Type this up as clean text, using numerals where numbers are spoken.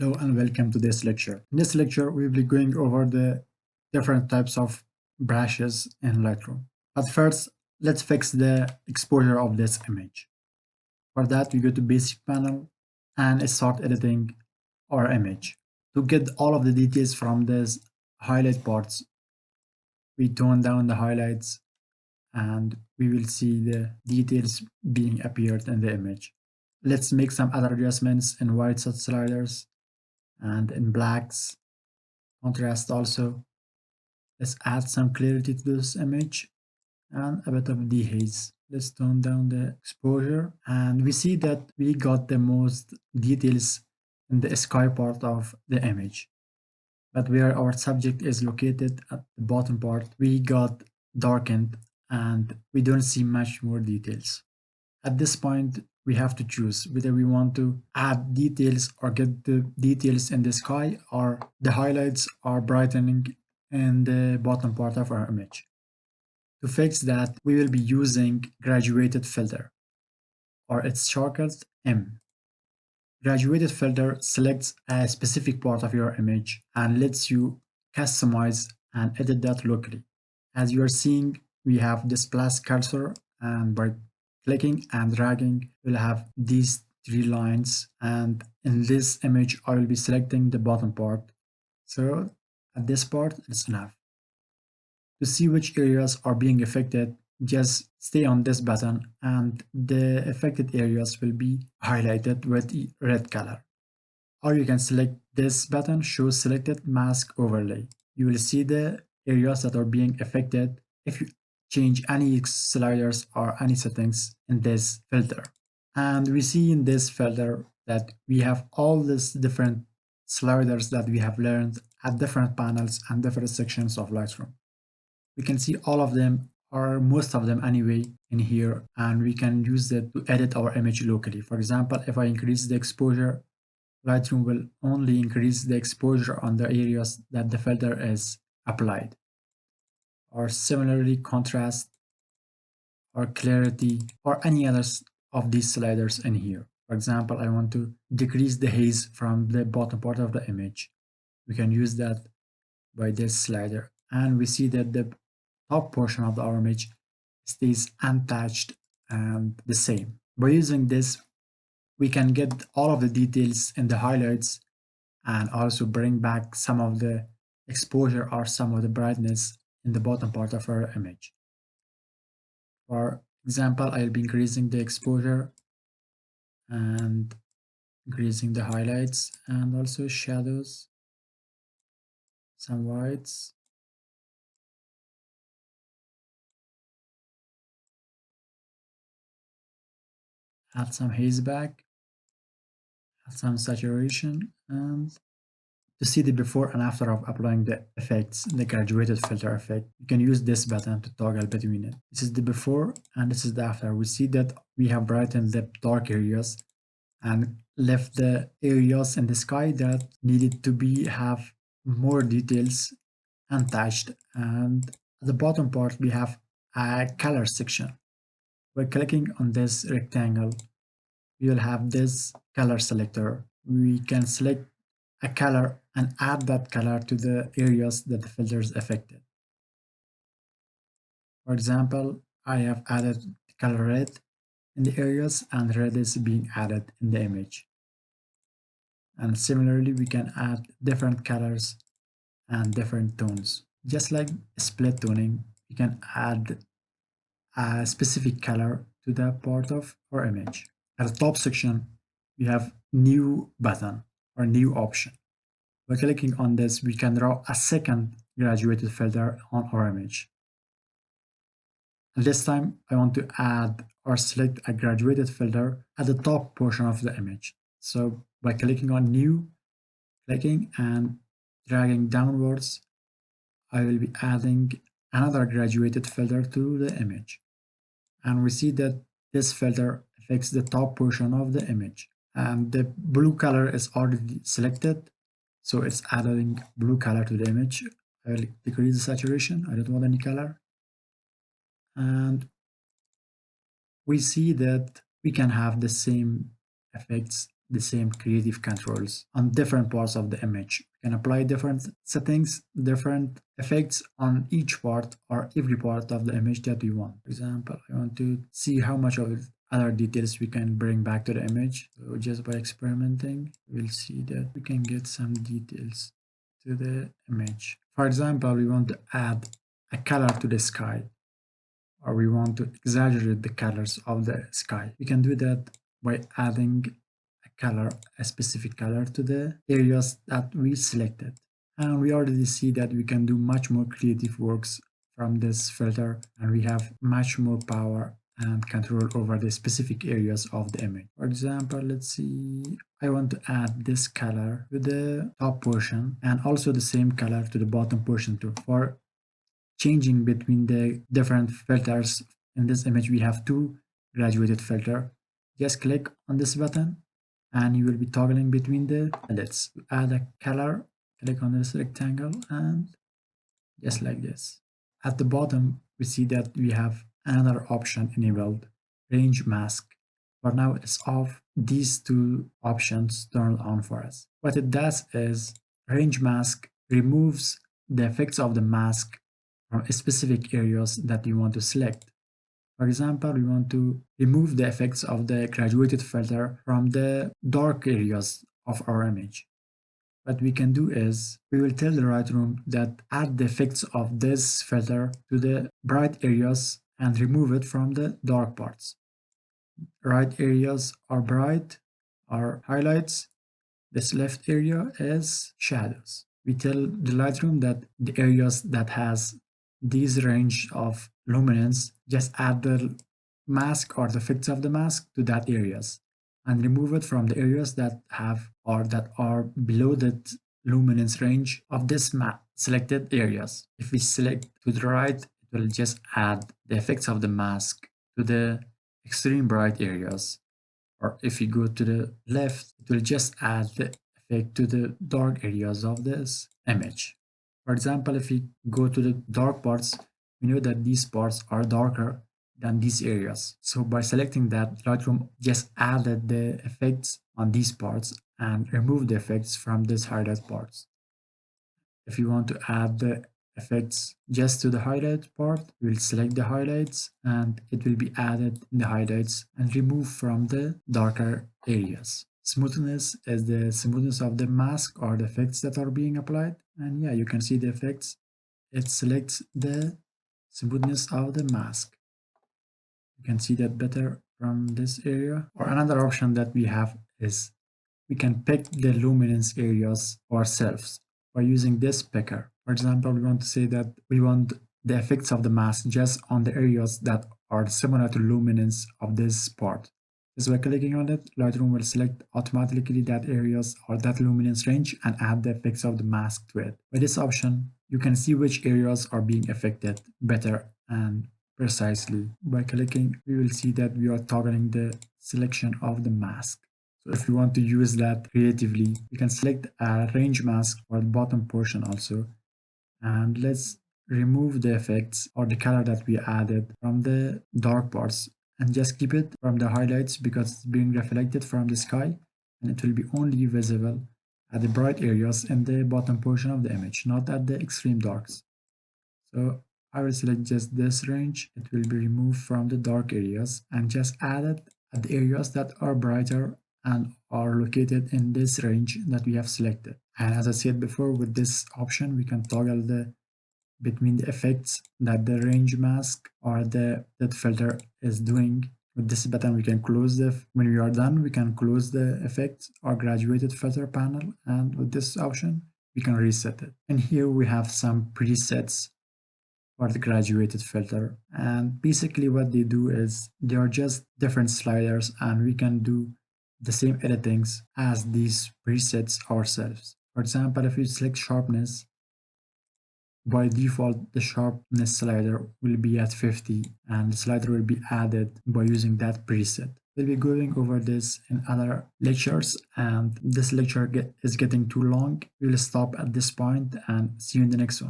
Hello and welcome to this lecture. In this lecture, we'll be going over the different types of brushes in Lightroom. But first, let's fix the exposure of this image. For that, we go to Basic Panel and start editing our image. To get all of the details from these highlight parts, we tone down the highlights and we will see the details being appeared in the image. Let's make some other adjustments in white sliders and in blacks. Contrast also. Let's add some clarity to this image and a bit of dehaze. Let's tone down the exposure and we see that we got the most details in the sky part of the image. But where our subject is located at the bottom part, we got darkened and we don't see much more details. At this point, we have to choose whether we want to add details or get the details in the sky or the highlights are brightening in the bottom part of our image. To fix that, we will be using graduated filter, or it's shortcut M. Graduated filter selects a specific part of your image and lets you customize and edit that locally. As you are seeing, we have this plus cursor, and by clicking and dragging, we'll have these three lines, and in this image, I will be selecting the bottom part. So at this part, it's enough. To see which areas are being affected, just stay on this button and the affected areas will be highlighted with red color. Or you can select this button, show selected mask overlay. You will see the areas that are being affected if you change any sliders or any settings in this filter. And we see in this filter that we have all these different sliders that we have learned at different panels and different sections of Lightroom. We can see all of them or most of them anyway in here, and we can use it to edit our image locally. For example, if I increase the exposure, Lightroom will only increase the exposure on the areas that the filter is applied. Or similarly, contrast or clarity or any others of these sliders in here. For example, I want to decrease the haze from the bottom part of the image. We can use that by this slider, and we see that the top portion of our image stays untouched and the same. By using this, we can get all of the details in the highlights and also bring back some of the exposure or some of the brightness in the bottom part of our image. For example, I'll be increasing the exposure and increasing the highlights and also shadows, some whites. Add some haze back, add some saturation, and to see the before and after of applying the effects, the graduated filter effect, you can use this button to toggle between it. This is the before and this is the after. We see that we have brightened the dark areas and left the areas in the sky that needed to be have more details untouched. And at the bottom part, we have a color section. By clicking on this rectangle, we will have this color selector. We can select a color and add that color to the areas that the filter is affected. For example, I have added the color red in the areas and red is being added in the image. And similarly, we can add different colors and different tones. Just like split toning, we can add a specific color to that part of our image. At the top section, we have new button or new option. By clicking on this, we can draw a second graduated filter on our image. And this time, I want to add or select a graduated filter at the top portion of the image. So by clicking on new, clicking and dragging downwards, I will be adding another graduated filter to the image. And we see that this filter affects the top portion of the image. And the blue color is already selected, so it's adding blue color to the image. I will decrease the saturation. I don't want any color. And we see that we can have the same effects the same creative controls on different parts of the image. We can apply different settings, different effects on each part or every part of the image that we want. For example, I want to see how much of other details we can bring back to the image. So just by experimenting, we'll see that we can get some details to the image. For example, we want to add a color to the sky, or we want to exaggerate the colors of the sky. We can do that by adding a specific color to the areas that we selected. And we already see that we can do much more creative works from this filter, and we have much more power and control over the specific areas of the image. For example, let's see, I want to add this color to the top portion and also the same color to the bottom portion too. For changing between the different filters in this image, we have two graduated filter. Just click on this button and you will be toggling between the palettes. To add a color, click on this rectangle and just like this. At the bottom, we see that we have another option enabled, range mask. For now, it's off. These two options turned on for us. What it does is range mask removes the effects of the mask from specific areas that you want to select. For example, we want to remove the effects of the graduated filter from the dark areas of our image. What we can do is we will tell the Lightroom that add the effects of this filter to the bright areas and remove it from the dark parts. Right areas are bright, are highlights. This left area is shadows. We tell the Lightroom that the areas that has these range of luminance, just add the mask or the effects of the mask to that areas and remove it from the areas that have or that are below that luminance range of this selected areas. If we select to the right, it will just add the effects of the mask to the extreme bright areas. Or if you go to the left, it will just add the effect to the dark areas of this image. For example, if we go to the dark parts, we know that these parts are darker than these areas. So by selecting that, Lightroom just added the effects on these parts and removed the effects from these highlight parts. If you want to add the effects just to the highlight part, we'll select the highlights and it will be added in the highlights and removed from the darker areas. Smoothness is the smoothness of the mask or the effects that are being applied. And yeah, you can see the effects. It selects the smoothness of the mask. You can see that better from this area. Or another option that we have is we can pick the luminance areas ourselves by using this picker. For example, we want to say that we want the effects of the mask just on the areas that are similar to luminance of this part. Just by clicking on it, Lightroom will select automatically that areas or that luminance range and add the effects of the mask to it. With this option, you can see which areas are being affected better and precisely. By clicking, we will see that we are toggling the selection of the mask. So if you want to use that creatively, you can select a range mask for the bottom portion also. And let's remove the effects or the color that we added from the dark parts and just keep it from the highlights because it's being reflected from the sky and it will be only visible at the bright areas in the bottom portion of the image, not at the extreme darks. So I will select just this range. It will be removed from the dark areas and just add it at the areas that are brighter and are located in this range that we have selected. And as I said before, with this option, we can toggle between the effects that the range mask or the filter is doing. With this button, we can close when we are done, we can close the effects or graduated filter panel. And with this option, we can reset it. And here we have some presets for the graduated filter. And basically what they do is they are just different sliders and we can do the same editings as these presets ourselves. For example, if you select sharpness, by default, the sharpness slider will be at 50 and the slider will be added by using that preset. We'll be going over this in other lectures and this lecture is getting too long. We'll stop at this point and see you in the next one.